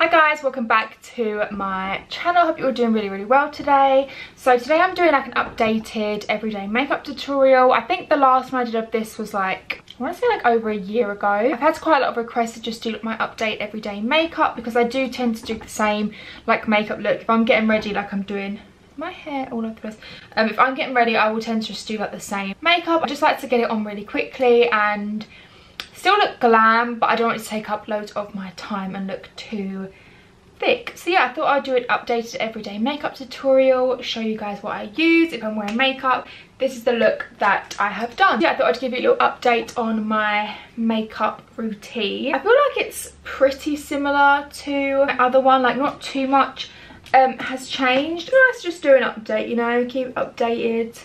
Hi guys, welcome back to my channel. Hope you're all doing really well today. So today I'm doing like an updated everyday makeup tutorial. I think the last one I did of this was like, I want to say like over a year ago. I've had quite a lot of requests to just do my update everyday makeup because I do tend to do the same like makeup look. If I'm getting ready, like I'm doing my hair all over the place. If I'm getting ready, I will tend to just do like the same makeup. I just like to get it on really quickly and still look glam, but I don't want it to take up loads of my time and look too thick. So yeah, I thought I'd do an updated everyday makeup tutorial, show you guys what I use if I'm wearing makeup. This is the look that I have done. Yeah, I thought I'd give you a little update on my makeup routine. I feel like it's pretty similar to my other one, like not too much has changed. Let's just do an update, you know, keep it updated,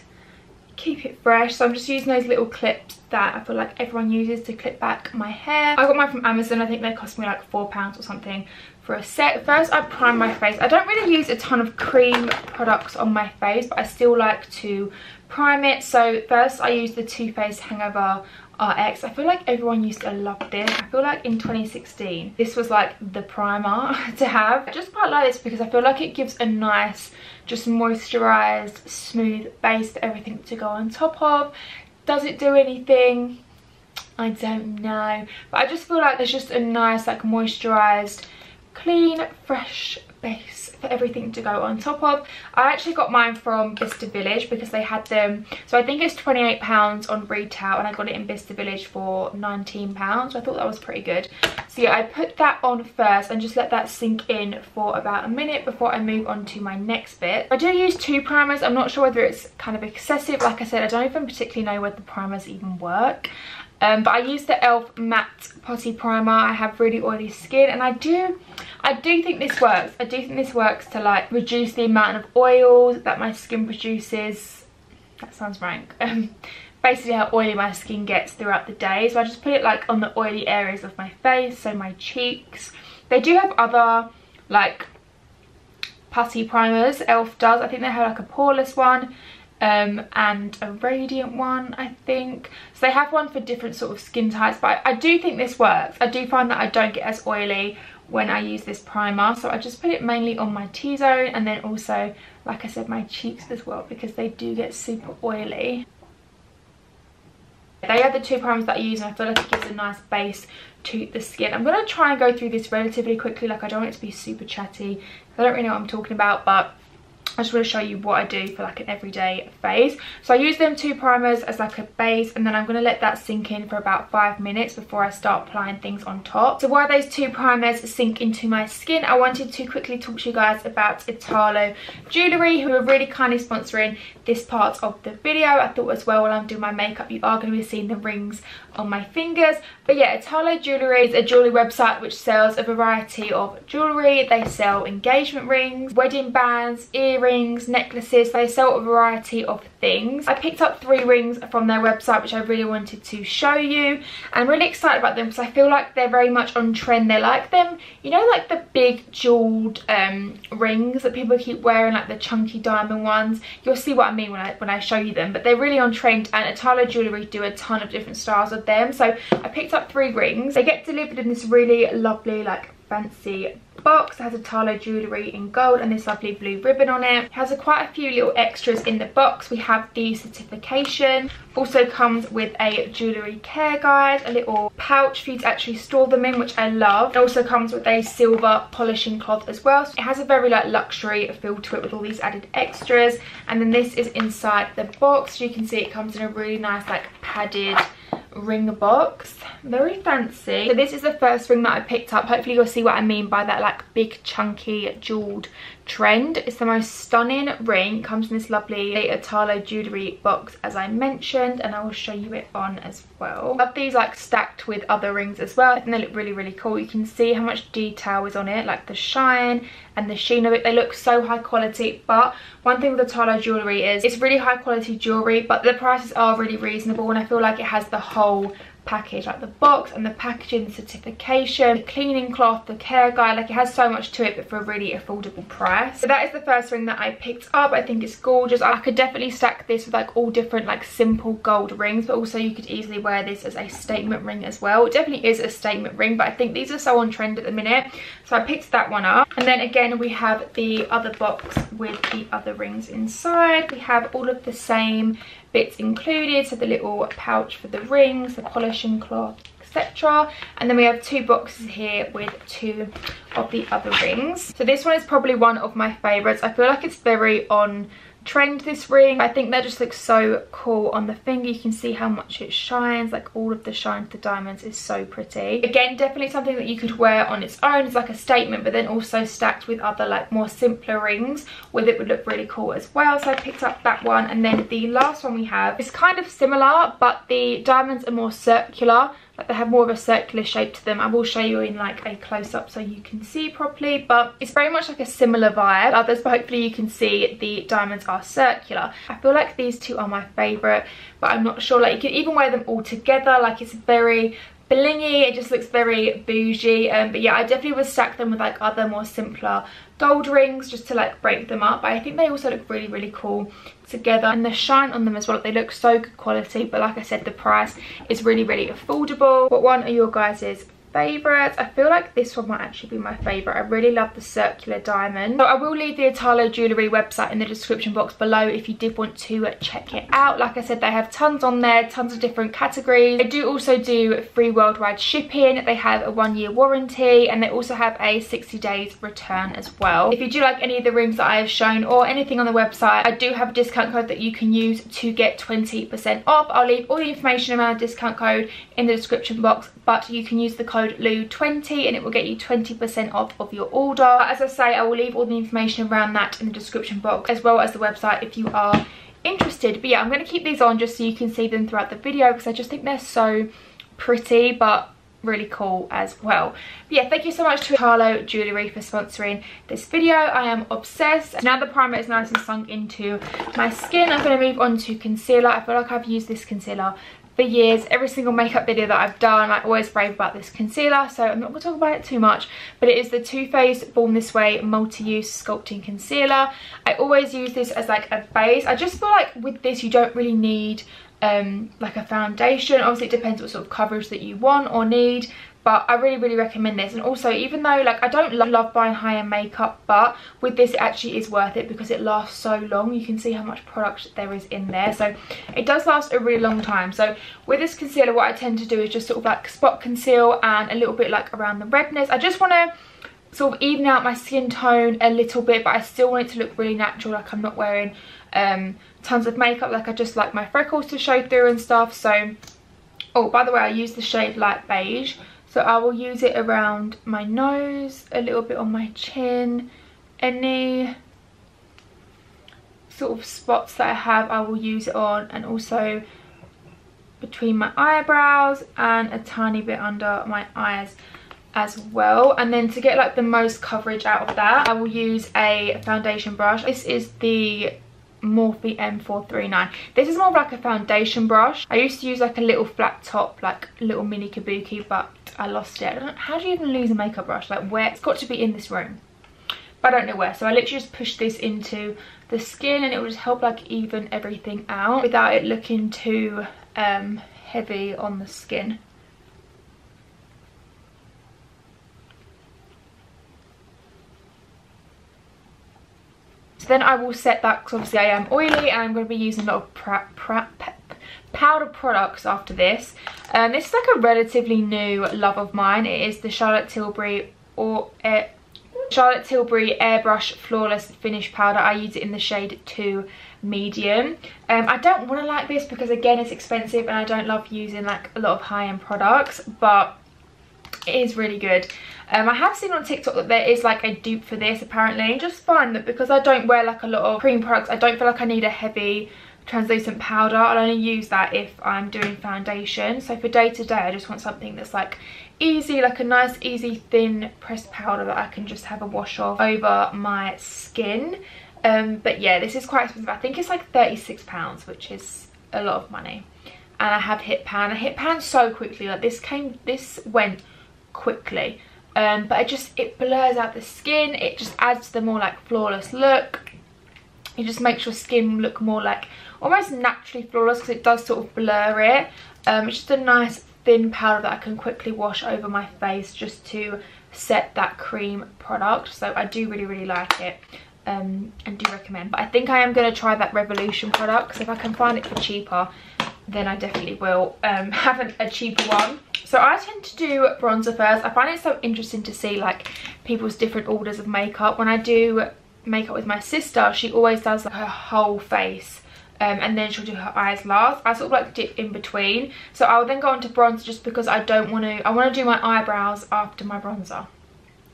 keep it fresh. So I'm just using those little clips that I feel like everyone uses to clip back my hair. I got mine from Amazon. I think they cost me like £4 or something for a set. First I prime my face. I don't really use a ton of cream products on my face, but I still like to prime it. So first I use the Too Faced Hangover RX. I feel like everyone used to love this. I feel like in 2016 this was like the primer to have. I just quite like this because I feel like it gives a nice just moisturized smooth base for everything to go on top of. Does it do anything? I don't know, but I just feel like there's just a nice like moisturized clean fresh base for everything to go on top of. I actually got mine from Bicester Village because they had them, so I think it's £28 on retail and I got it in Bicester Village for £19, so I thought that was pretty good. So yeah, I put that on first and just let that sink in for about a minute before I move on to my next bit. I do use two primers. I'm not sure whether it's kind of excessive. Like I said, I don't even particularly know whether the primers even work. But I use the e.l.f. matte putty primer. I have really oily skin and I do think this works. I do think this works to like reduce the amount of oils that my skin produces. That sounds rank. Basically how oily my skin gets throughout the day. So I just put it like on the oily areas of my face, so my cheeks. They do have other like putty primers, e.l.f. does. I think they have like a poreless one. And a radiant one, I think. So they have one for different sort of skin types, but I do think this works. I do find that I don't get as oily when I use this primer, so I just put it mainly on my T-zone and then also, like I said, my cheeks as well because they do get super oily. They are the two primers that I use and I feel like it gives a nice base to the skin. I'm going to try and go through this relatively quickly, like I don't want it to be super chatty. I don't really know what I'm talking about, but I just want to show you what I do for like an everyday face. So I use them two primers as like a base and then I'm going to let that sink in for about 5 minutes before I start applying things on top. So while those two primers sink into my skin, I wanted to quickly talk to you guys about Untitled Jewellery, who are really kindly sponsoring this part of the video. I thought as well while I'm doing my makeup you are going to be seeing the rings on my fingers. But yeah, Untitled Jewellery is a jewellery website which sells a variety of jewellery. They sell engagement rings, wedding bands, earrings, necklaces. They sell a variety of things. I picked up 3 rings from their website which I really wanted to show you, and I'm really excited about them because I feel like they're very much on trend. They're like them, you know, like the big jeweled rings that people keep wearing, like the chunky diamond ones. You'll see what I mean when I show you them, but they're really on trend, and Untitled Jewellery do a ton of different styles of them. So I picked up 3 rings. They get delivered in this really lovely like fancy box. It has Untitled Jewellery in gold and this lovely blue ribbon on it. It has quite a few little extras in the box. We have the certification. Also comes with a jewellery care guide, a little pouch for you to actually store them in, which I love. It also comes with a silver polishing cloth as well. So it has a very like luxury feel to it with all these added extras. And then this is inside the box. So you can see it comes in a really nice like padded ring box, very fancy. So this is the first ring that I picked up. Hopefully you'll see what I mean by that like big chunky jeweled trend. It's the most stunning ring. It comes in this lovely Untitled Jewellery box as I mentioned, and I will show you it on as well. I love these like stacked with other rings as well. I think they look really cool. You can see how much detail is on it, like the shine and the sheen of it. They look so high quality, but one thing with Untitled Jewellery is it's really high quality jewellery, but the prices are really reasonable, and I feel like it has the whole package, like the box and the packaging, the certification, the cleaning cloth, the care guide. Like, it has so much to it, but for a really affordable price. So that is the first ring that I picked up. I think it's gorgeous. I could definitely stack this with like all different like simple gold rings, but also you could easily wear this as a statement ring as well. It definitely is a statement ring, but I think these are so on trend at the minute, so I picked that one up. And then again, we have the other box with the other rings inside. We have all of the same bits included, so the little pouch for the rings, the polishing cloth, etc. And then we have 2 boxes here with 2 of the other rings. So this one is probably one of my favorites. I feel like it's very on trend, this ring. I think that just looks so cool on the finger. You can see how much it shines, like all of the shine of the diamonds is so pretty. Again, definitely something that you could wear on its own as like a statement, but then also stacked with other like more simpler rings with it would look really cool as well. So I picked up that one. And then the last one we have is kind of similar, but the diamonds are more circular. Like, they have more of a circular shape to them. I will show you in like a close-up so you can see properly, but it's very much like a similar vibe. Others, but hopefully you can see the diamonds are circular. I feel like these 2 are my favorite, but I'm not sure. Like, you can even wear them all together. Like, it's very blingy, it just looks very bougie. But yeah, I definitely would stack them with like other more simpler gold rings just to like break them up. But I think they also look really cool together, and the shine on them as well, they look so good quality. But like I said, the price is really affordable. What one are your guys's favorites? I feel like this one might actually be my favorite. I really love the circular diamond. So I will leave the Untitled Jewellery website in the description box below if you did want to check it out. Like I said, they have tons on there, tons of different categories. They do also do free worldwide shipping. They have a 1-year warranty, and they also have a 60 days return as well. If you do like any of the rings that I have shown or anything on the website, I do have a discount code that you can use to get 20% off. I'll leave all the information around the discount code in the description box, but you can use the code LOU20 and it will get you 20% off of your order. As I say, I will leave all the information around that in the description box, as well as the website if you are interested. But yeah, I'm going to keep these on just so you can see them throughout the video, because I just think they're so pretty but really cool as well. But yeah, thank you so much to Untitled Jewellery for sponsoring this video. I am obsessed. Now the primer is nice and sunk into my skin, I'm going to move on to concealer. I feel like I've used this concealer for years. Every single makeup video that I've done, I always rave about this concealer, so I'm not going to talk about it too much. But it is the Too Faced Born This Way Multi-Use Sculpting Concealer. I always use this as like a base. I just feel like with this you don't really need like a foundation. Obviously it depends what sort of coverage that you want or need, but I really recommend this. And also, even though like I don't love buying high-end makeup, but with this it actually is worth it because it lasts so long. You can see how much product there is in there, so it does last a really long time. So with this concealer, what I tend to do is just sort of like spot conceal and a little bit like around the redness. I just want to sort of even out my skin tone a little bit, but I still want it to look really natural, like I'm not wearing tons of makeup. Like I just like my freckles to show through and stuff. So, oh, by the way, I use the shade Light Beige, so I will use it around my nose, a little bit on my chin, any sort of spots that I have I will use it on, and also between my eyebrows and a tiny bit under my eyes as well. And then to get like the most coverage out of that, I will use a foundation brush. This is the Morphe M439. This is more of like a foundation brush. I used to use like a little flat top, like little mini kabuki, but I lost it. I don't know, how do you even lose a makeup brush? Like where? It's got to be in this room, but I don't know where. So I literally just push this into the skin and it will just help like even everything out without it looking too heavy on the skin. So then I will set that, because obviously I am oily and I'm going to be using a lot of powder products after this. This is like a relatively new love of mine. It is the Charlotte Tilbury Airbrush Flawless Finish Powder. I use it in the shade 2 medium. I don't want to like this because again it's expensive and I don't love using like a lot of high-end products, but it is really good. I have seen on TikTok that there is like a dupe for this apparently. I just find that because I don't wear like a lot of cream products, I don't feel like I need a heavy translucent powder. I'll only use that if I'm doing foundation. So for day to day I just want something that's like easy, like a nice easy thin pressed powder that I can just have a wash off over my skin. But yeah, this is quite expensive. I think it's like £36, which is a lot of money. and I have hit pan. I hit pan so quickly, like this went quickly. But it blurs out the skin. It just adds to the more like flawless look. It just makes your skin look more like almost naturally flawless, because it does sort of blur it. It's just a nice thin powder that I can quickly wash over my face just to set that cream product. So I do really like it, and do recommend. But I think I am going to try that Revolution product, because if I can find it for cheaper, then I definitely will have a cheaper one. So I tend to do bronzer first. I find it so interesting to see like people's different orders of makeup. When I do makeup with my sister, she always does like her whole face, and then she'll do her eyes last. I sort of like dip in between. So I'll then go on to bronzer, just because I want to do my eyebrows after my bronzer,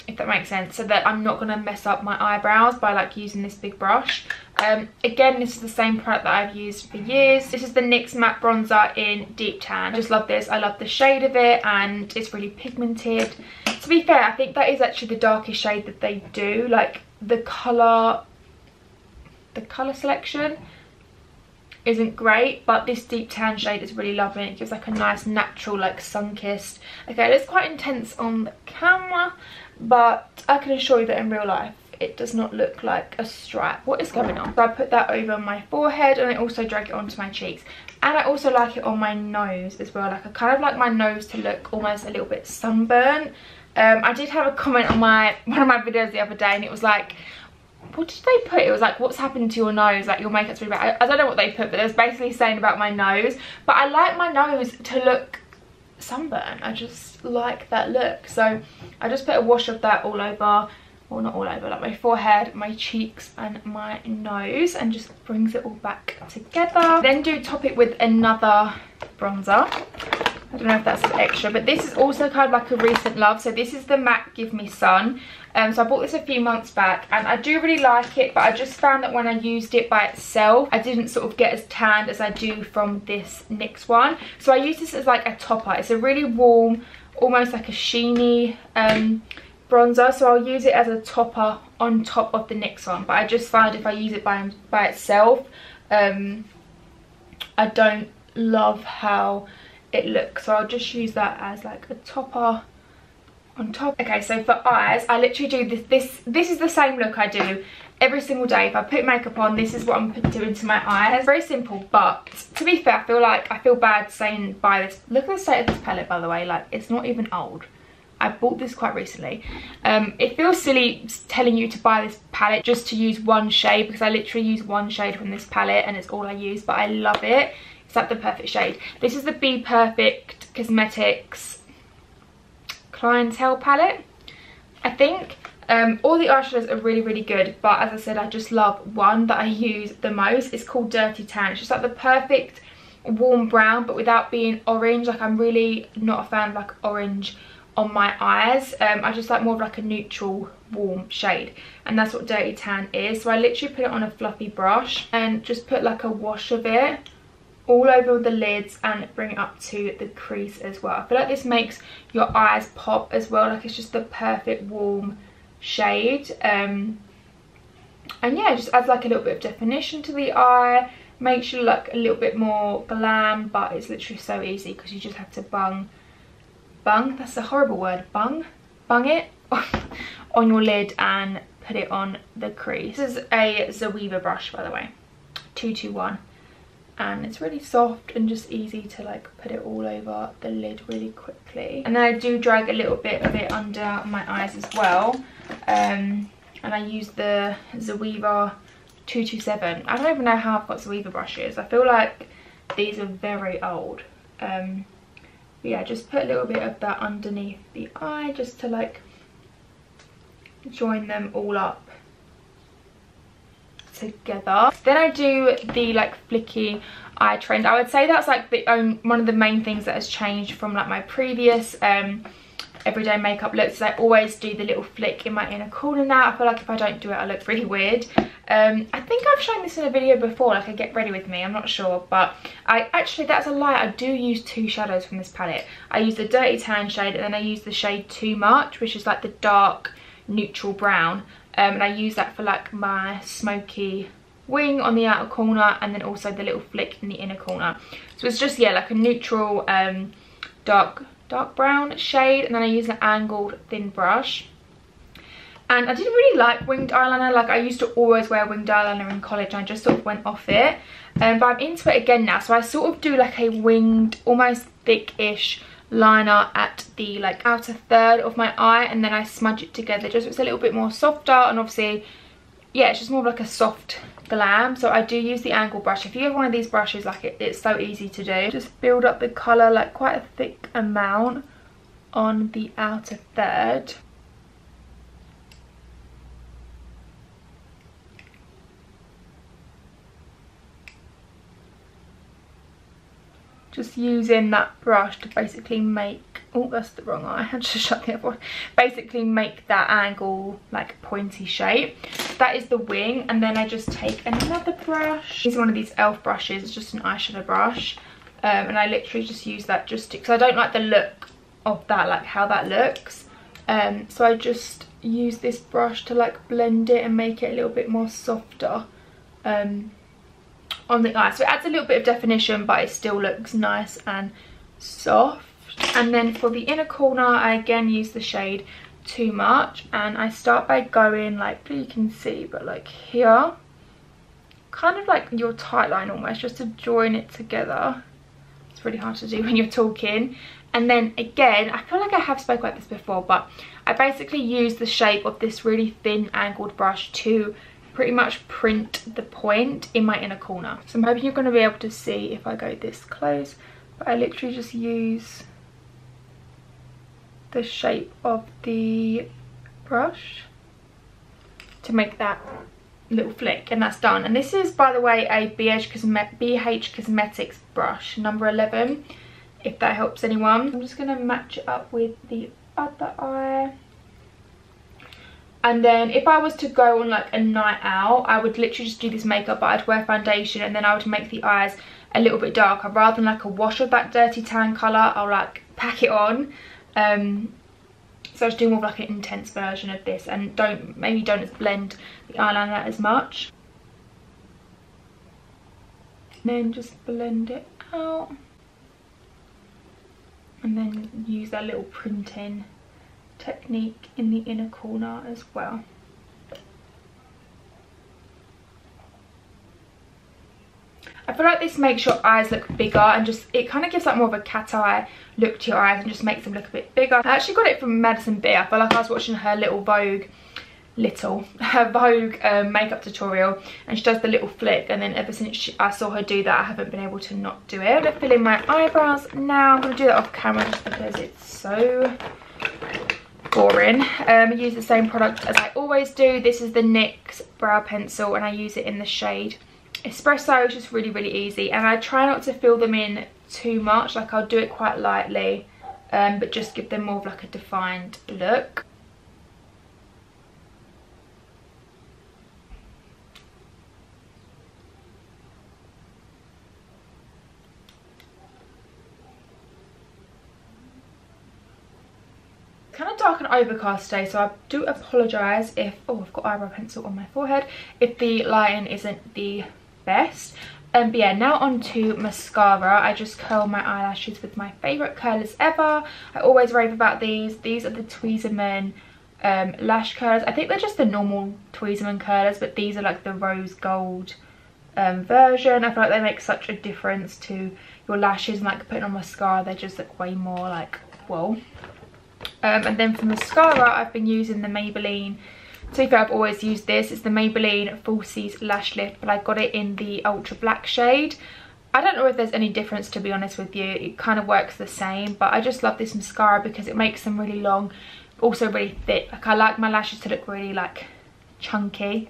if that makes sense, so that I'm not going to mess up my eyebrows by like using this big brush. Again, this is the same product that I've used for years. This is the NYX matte bronzer in deep tan. I just love this. I love the shade of it, and it's really pigmented. To be fair, I think that is actually the darkest shade that they do. Like the colour selection isn't great, but this deep tan shade is really lovely. It gives like a nice natural like sun-kissed. Okay, it's quite intense on the camera, but I can assure you that in real life it does not look like a stripe. What is going on? So I put that over my forehead, and I also drag it onto my cheeks, and I also like it on my nose as well. Like I kind of like my nose to look almost a little bit sunburnt. I did have a comment on one of my videos the other day, and it was like, what did they put? It was like, what's happened to your nose? Like your makeup's really bad. I don't know what they put, but it was basically saying about my nose. But I like my nose to look sunburn. I just like that look. So I just put a wash of that all over, well not all over, like my forehead, my cheeks and my nose, and just brings it all back together. Then top it with another bronzer. I don't know if that's an extra, but this is also kind of like a recent love. So this is the MAC Give Me Sun. So I bought this a few months back, and I do really like it, but I just found that when I used it by itself, I didn't sort of get as tanned as I do from this NYX one. So I use this as like a topper. It's a really warm, almost like a sheeny bronzer, so I'll use it as a topper on top of the NYX one. But I just find if I use it by itself, I don't love how it looks, so I'll just use that as like a topper on top. Okay, so for eyes, I literally do this is the same look I do every single day. If I put makeup on, this is what I'm doing to my eyes. Very simple, but to be fair, I feel bad saying buy this. Look at the state of this palette, by the way. Like, it's not even old. I bought this quite recently. It feels silly telling you to buy this palette just to use one shade, because I literally use one shade from this palette and it's all I use, but I love it. It's like the perfect shade. This is the Be Perfect Cosmetics Clientele palette, I think. All the eyeshadows are really good, but as I said, I just love one that I use the most. It's called Dirty Tan. It's just like the perfect warm brown, but without being orange. Like, I'm really not a fan of like orange on my eyes. I just like more of like a neutral warm shade, and that's what Dirty Tan is. So I literally put it on a fluffy brush and just put like a wash of it all over the lids and bring it up to the crease as well. I feel like this makes your eyes pop as well. Like, it's just the perfect warm shade, and yeah, it just adds like a little bit of definition to the eye, makes you look a little bit more glam. But it's literally so easy, because you just have to bung, that's a horrible word, bung it on your lid and put it on the crease. This is a Zoeva brush, by the way, 221, and it's really soft and just easy to like put it all over the lid really quickly. And then I do drag a little bit of it under my eyes as well, and I use the Zoeva 227. I don't even know how I've got Zoeva brushes. I feel like these are very old. Yeah, just put a little bit of that underneath the eye just to like join them all up together. Then I do the like flicky eye trend. I would say that's like one of the main things that has changed from like my previous everyday makeup looks. I always do the little flick in my inner corner now. I feel like if I don't do it, I look really weird. I think I've shown this in a video before, like a Get Ready With Me, I'm not sure, but actually that's a lie. I do use two shadows from this palette. I use the Dirty Tan shade, and then I use the shade Too Much, which is like the dark neutral brown, and I use that for like my smoky wing on the outer corner, and then also the little flick in the inner corner. So it's just, yeah, like a neutral dark brown shade, and then I use an angled thin brush. And I didn't really like winged eyeliner. Like, I used to always wear winged eyeliner in college and I just sort of went off it. But I'm into it again now. So I sort of do like a winged, almost thick-ish liner at the like outer third of my eye, and then I smudge it together just so it's a little bit more softer, and obviously, yeah, it's just more of like a soft glam. So I do use the angle brush. If you have one of these brushes, like it's so easy to do. Just build up the colour, like quite a thick amount on the outer third. Just using that brush to basically make, oh, that's the wrong eye, I just shut the other one. Basically make that angle like pointy shape. That is the wing, and then I just take another brush. This is one of these e.l.f. brushes, it's just an eyeshadow brush. And I literally just use that just because I don't like the look of that, like how that looks. So I just use this brush to like blend it and make it a little bit more softer. On the eye, so it adds a little bit of definition, but it still looks nice and soft. And then for the inner corner, I again use the shade Too Much, and I start by going like, you can see, but like here, kind of like your tight line almost, just to join it together. It's really hard to do when you're talking. And then again, I feel like I have spoken about this before, but I basically use the shape of this really thin angled brush to pretty much print the point in my inner corner. So I'm hoping you're going to be able to see if I go this close, but I literally just use the shape of the brush to make that little flick, and that's done. And this is, by the way, a BH Cosmetics brush number 11, if that helps anyone. I'm just going to match it up with the other eye. And then if I was to go on like a night out, I would literally just do this makeup, but I'd wear foundation, and then I would make the eyes a little bit darker. Rather than like a wash of that dirty tan colour, I'll like pack it on. So I just do more of like an intense version of this, and maybe don't blend the eyeliner as much. And then just blend it out. And then use that little printing technique in the inner corner as well. I feel like this makes your eyes look bigger, and just it kind of gives like more of a cat eye look to your eyes and just makes them look a bit bigger. I actually got it from Madison Beer. I feel like I was watching her Vogue makeup tutorial, and she does the little flick, and then ever since I saw her do that, I haven't been able to not do it. I'm going to fill in my eyebrows now. I'm going to do that off camera just because it's so boring. I use the same product as I always do. This is the NYX Brow Pencil, and I use it in the shade Espresso. It's just really, really easy, and I try not to fill them in too much. Like, I'll do it quite lightly, but just give them more of like a defined look. Kind of dark and overcast today, so I do apologise if, oh, I've got eyebrow pencil on my forehead, if the lighting isn't the best. But yeah, now on to mascara. I just curl my eyelashes with my favourite curlers ever. I always rave about these. These are the Tweezerman lash curlers. I think they're just the normal Tweezerman curlers, but these are like the rose gold version. I feel like they make such a difference to your lashes, and like putting on mascara, they just look way more like, whoa. And then for mascara, I've been using the Maybelline, to be fair, I've always used this, it's the Maybelline Falsies Lash Lift, but I got it in the ultra black shade. I don't know if there's any difference, to be honest with you. It kind of works the same, but I just love this mascara because it makes them really long, also really thick. Like, I like my lashes to look really like chunky,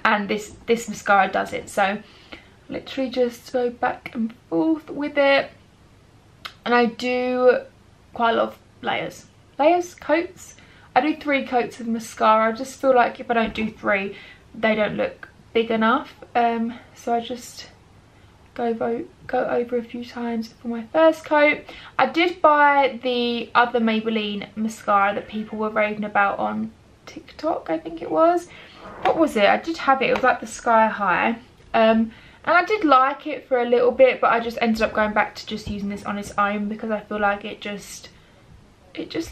and this mascara does it. So literally just go back and forth with it, and I do quite a lot of coats. I do 3 coats of mascara. I just feel like if I don't do 3, they don't look big enough. So I just go over a few times for my first coat. I did buy the other Maybelline mascara that people were raving about on TikTok, I think it was. What was it? I did have it. It was like the Sky High. And I did like it for a little bit, but I just ended up going back to just using this on its own because I feel like it just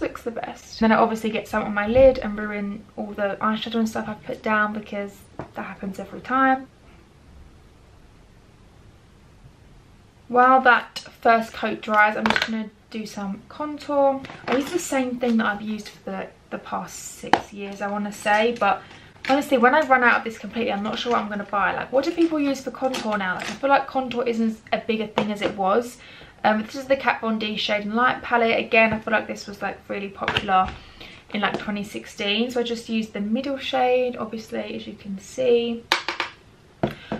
looks the best. Then I obviously get some on my lid and ruin all the eyeshadow and stuff I've put down because that happens every time. While that first coat dries, I'm just going to do some contour. I use the same thing that I've used for the past 6 years, I want to say, but honestly, when I run out of this completely, I'm not sure what I'm going to buy. Like, what do people use for contour now? Like, I feel like contour isn't a bigger thing as it was. This is the Kat Von D Shade and Light palette. Again, I feel like this was like really popular in like 2016. So I just used the middle shade, obviously, as you can see,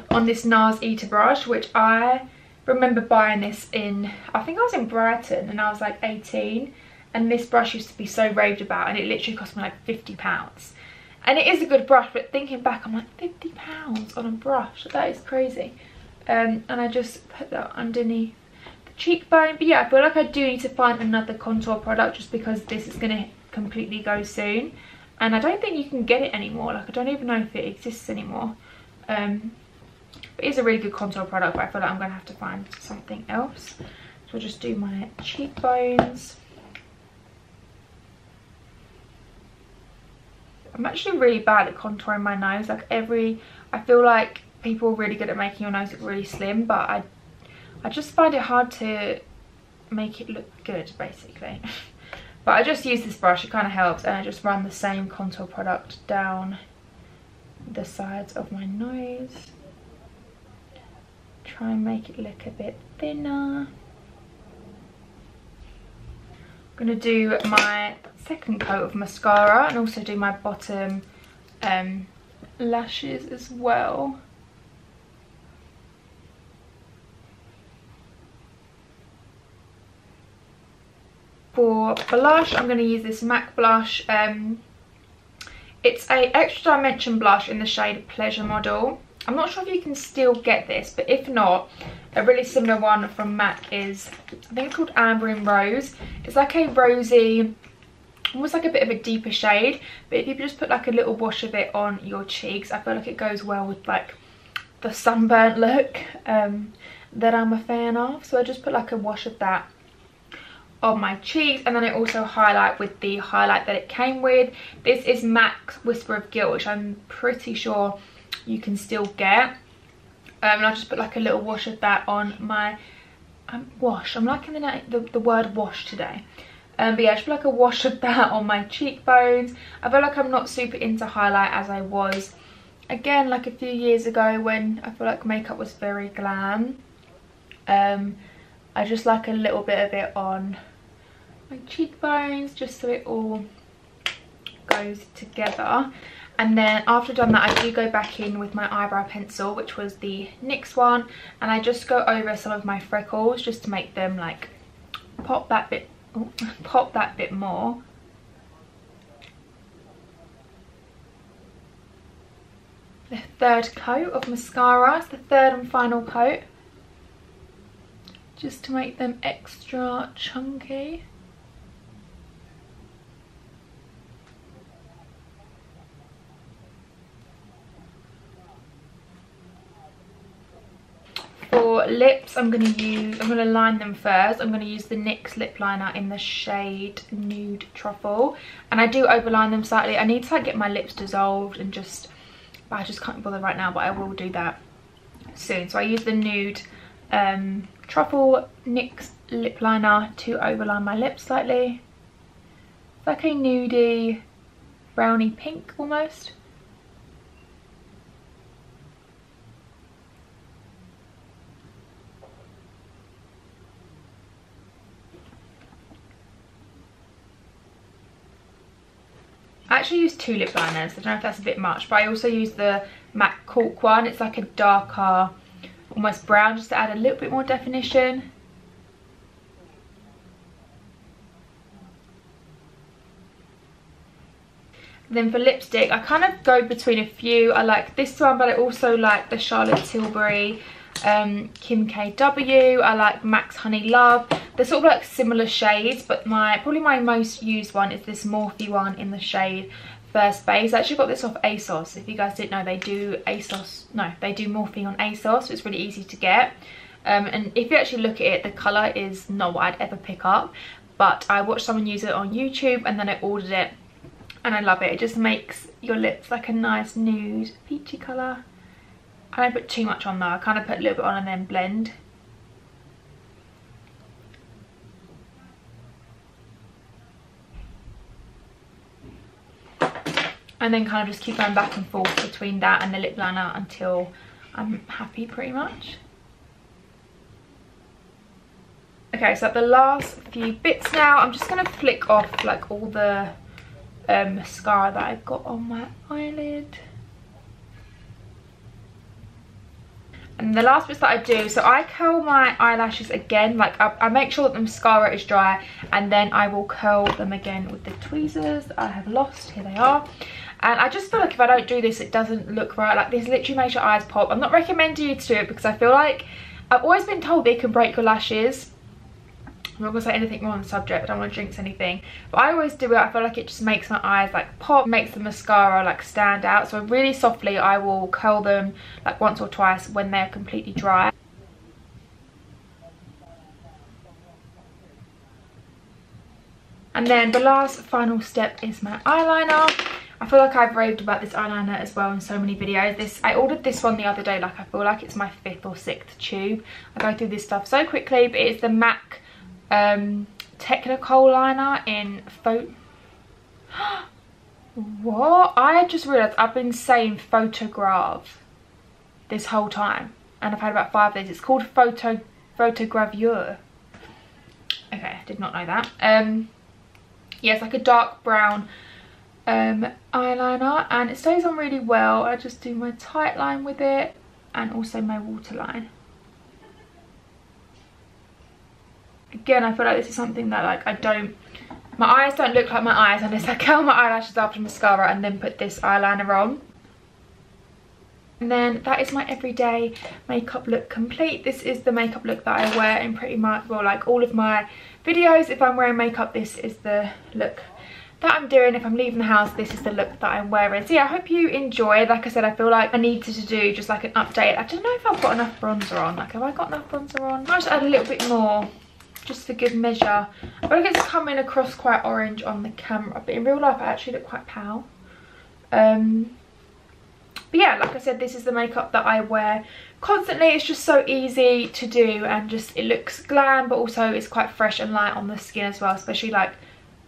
on this NARS Eater brush, which I remember buying this in, I think I was in Brighton and I was like 18. And this brush used to be so raved about and it literally cost me like £50. And it is a good brush, but thinking back, I'm like, £50 on a brush? That is crazy. And I just put that underneath the cheekbone. But yeah, I feel like I do need to find another contour product just because this is going to completely go soon. And I don't think you can get it anymore. Like, I don't even know if it exists anymore. But it is a really good contour product, but I feel like I'm going to have to find something else. So I'll just do my cheekbones. I'm actually really bad at contouring my nose. Like I feel like people are really good at making your nose look really slim, but I just find it hard to make it look good, basically. But I just use this brush, it kind of helps, and I just run the same contour product down the sides of my nose. Try and make it look a bit thinner. I'm going to do my second coat of mascara and also do my bottom lashes as well. For blush, I'm going to use this MAC blush. It's a extra dimension blush in the shade Pleasure Model. I'm not sure if you can still get this, but if not, a really similar one from MAC is, I think it's called Amber in Rose. It's like a rosy, almost like a bit of a deeper shade, but if you just put like a little wash of it on your cheeks, I feel like it goes well with like the sunburnt look that I'm a fan of. So I just put like a wash of that on my cheeks, and then I also highlight with the highlight that it came with. This is MAC's Whisper of Guilt, which I'm pretty sure you can still get. And I'll just put like a little wash of that on my wash. I'm liking the word wash today. But yeah, just put like a wash of that on my cheekbones. I feel like I'm not super into highlight as I was, again, like a few years ago when I feel like makeup was very glam. I just like a little bit of it on my cheekbones just so it all goes together. And then after I've done that, I do go back in with my eyebrow pencil, which was the NYX one, and I just go over some of my freckles just to make them like pop that bit more. The third coat of mascara, it's the third and final coat, just to make them extra chunky. For lips, I'm going to line them first. I'm going to use the NYX lip liner in the shade Nude Truffle, and I do overline them slightly. I need to like get my lips dissolved and but I just can't bother right now, but I will do that soon. So I use the Nude Truffle NYX lip liner to overline my lips slightly. It's like a nudie brownie pink almost. I actually use two lip liners. I don't know if that's a bit much, but I also use the MAC Cork one. It's like a darker, almost brown, just to add a little bit more definition. Then for lipstick, I kind of go between a few. I like this one, but I also like the Charlotte Tilbury Kim KW. I like MAC's Honey Love. They're sort of like similar shades, but probably my most used one is this Morphe one in the shade first base. I actually got this off ASOS. If you guys didn't know, they do Morphe on ASOS, so it's really easy to get. And if you actually look at it, the colour is not what I'd ever pick up, but I watched someone use it on YouTube and then I ordered it and I love it. It just makes your lips like a nice nude peachy colour. I don't put too much on though, I kind of put a little bit on and then blend. And then kind of just keep going back and forth between that and the lip liner until I'm happy pretty much. Okay, so the last few bits now, I'm just going to flick off like all the mascara that I've got on my eyelid. And the last bits that I do, so I curl my eyelashes again, like I make sure that the mascara is dry, and then I will curl them again with the tweezers that I have lost. Here they are. And I just feel like if I don't do this, it doesn't look right. Like this literally makes your eyes pop. I'm not recommending you to do it because I feel like I've always been told they can break your lashes. I'm not going to say anything more on the subject, I don't want to jinx anything. But I always do it, I feel like it just makes my eyes like pop, makes the mascara like stand out. So really softly I will curl them like once or twice when they're completely dry. And then the last final step is my eyeliner. I feel like I've raved about this eyeliner as well in so many videos. I ordered this one the other day, like I feel like it's my 5th or 6th tube. I go through this stuff so quickly, but it's the MAC Technicolor liner in What? I just realised I've been saying photograph this whole time and I've had about 5 days. It's called photogravure. Okay, I did not know that. Yeah, it's like a dark brown eyeliner and it stays on really well. I just do my tight line with it and also my waterline. Again, I feel like this is something that like my eyes don't look like my eyes unless I curl my eyelashes after mascara and then put this eyeliner on. And then that is my everyday makeup look complete. This is the makeup look that I wear in pretty much, well, like all of my videos. If I'm wearing makeup, this is the look that I'm doing. If I'm leaving the house, this is the look that I'm wearing. So yeah, I hope you enjoyed. Like I said, I feel like I needed to do just like an update. I don't know if I've got enough bronzer on. Like, have I got enough bronzer on? I might just add a little bit more, just for good measure. I feel like it's coming across quite orange on the camera, but in real life I actually look quite pale. But yeah, like I said, this is the makeup that I wear constantly. It's just so easy to do and just it looks glam, but also it's quite fresh and light on the skin as well, especially like,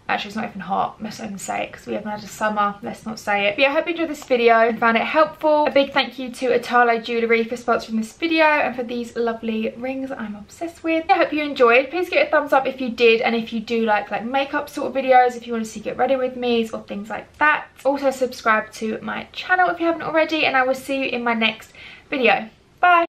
actually it's not even hot, let's not even say it because we haven't had a summer, let's not say it. But yeah, I hope you enjoyed this video and found it helpful. A big thank you to Untitled Jewellery for sponsoring this video and for these lovely rings I'm obsessed with. I hope you enjoyed. Please give it a thumbs up if you did, and if you do like makeup sort of videos, if you want to see get ready with me's or things like that. Also subscribe to my channel if you haven't already, and I will see you in my next video. Bye!